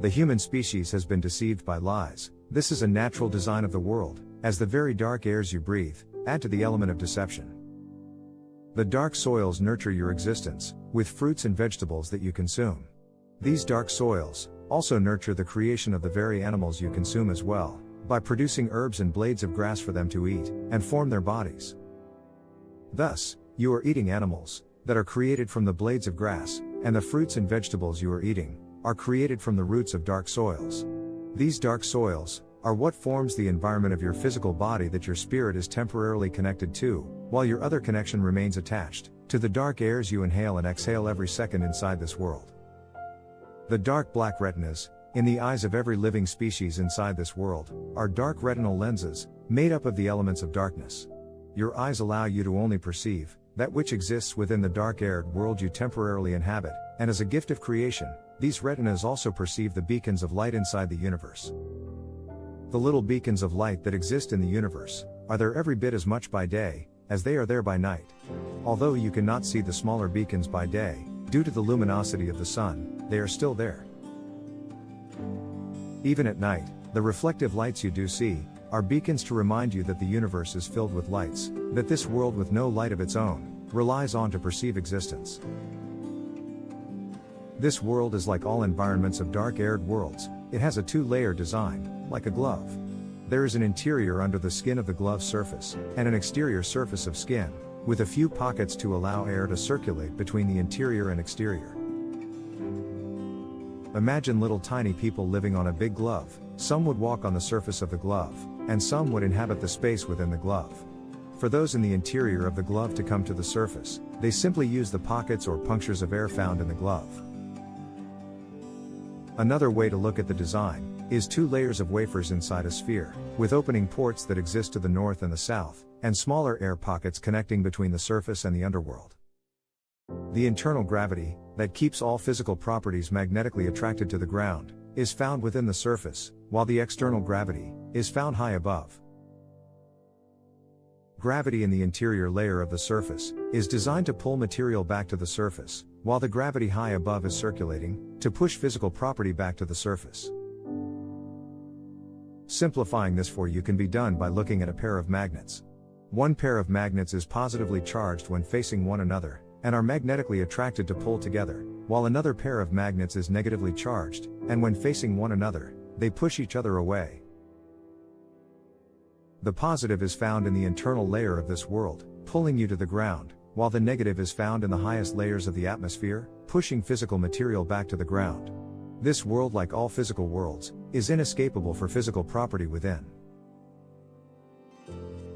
The human species has been deceived by lies. This is a natural design of the world, as the very dark airs you breathe add to the element of deception. The dark soils nurture your existence, with fruits and vegetables that you consume. These dark soils also nurture the creation of the very animals you consume as well, by producing herbs and blades of grass for them to eat and form their bodies. Thus, you are eating animals that are created from the blades of grass, and the fruits and vegetables you are eating are created from the roots of dark soils. These dark soils are what forms the environment of your physical body that your spirit is temporarily connected to, while your other connection remains attached to the dark airs you inhale and exhale every second inside this world. The dark black retinas, in the eyes of every living species inside this world, are dark retinal lenses, made up of the elements of darkness. Your eyes allow you to only perceive that which exists within the dark-aired world you temporarily inhabit, and as a gift of creation, these retinas also perceive the beacons of light inside the universe. The little beacons of light that exist in the universe are there every bit as much by day as they are there by night. Although you cannot see the smaller beacons by day, due to the luminosity of the sun, they are still there. Even at night, the reflective lights you do see are beacons to remind you that the universe is filled with lights, that this world with no light of its own relies on to perceive existence. This world is like all environments of dark-aired worlds. It has a two-layer design, like a glove. There is an interior under the skin of the glove surface, and an exterior surface of skin, with a few pockets to allow air to circulate between the interior and exterior. Imagine little tiny people living on a big glove. Some would walk on the surface of the glove, and some would inhabit the space within the glove. For those in the interior of the glove to come to the surface, they simply use the pockets or punctures of air found in the glove. Another way to look at the design is two layers of wafers inside a sphere, with opening ports that exist to the north and the south, and smaller air pockets connecting between the surface and the underworld. The internal gravity, that keeps all physical properties magnetically attracted to the ground, is found within the surface, while the external gravity is found high above. Gravity in the interior layer of the surface is designed to pull material back to the surface, while the gravity high above is circulating to push physical property back to the surface. Simplifying this for you can be done by looking at a pair of magnets. One pair of magnets is positively charged when facing one another, and are magnetically attracted to pull together, while another pair of magnets is negatively charged, and when facing one another, they push each other away. The positive is found in the internal layer of this world, pulling you to the ground, while the negative is found in the highest layers of the atmosphere, pushing physical material back to the ground. This world, like all physical worlds, is inescapable for physical property within.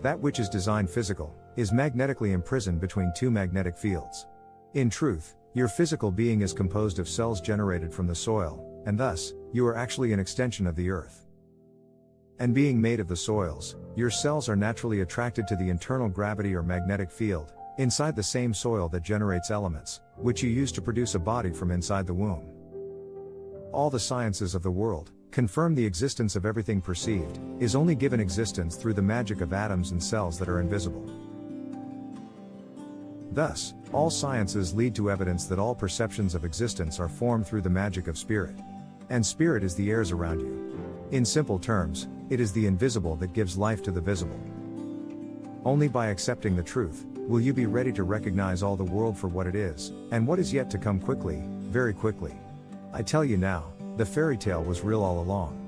That which is designed physical is magnetically imprisoned between two magnetic fields. In truth, your physical being is composed of cells generated from the soil, and thus, you are actually an extension of the earth. And being made of the soils, your cells are naturally attracted to the internal gravity or magnetic field inside the same soil that generates elements, which you use to produce a body from inside the womb. All the sciences of the world confirm the existence of everything perceived is only given existence through the magic of atoms and cells that are invisible. Thus, all sciences lead to evidence that all perceptions of existence are formed through the magic of spirit. And spirit is the airs around you. In simple terms, it is the invisible that gives life to the visible. Only by accepting the truth will you be ready to recognize all the world for what it is, and what is yet to come quickly, very quickly. I tell you now, the fairy tale was real all along.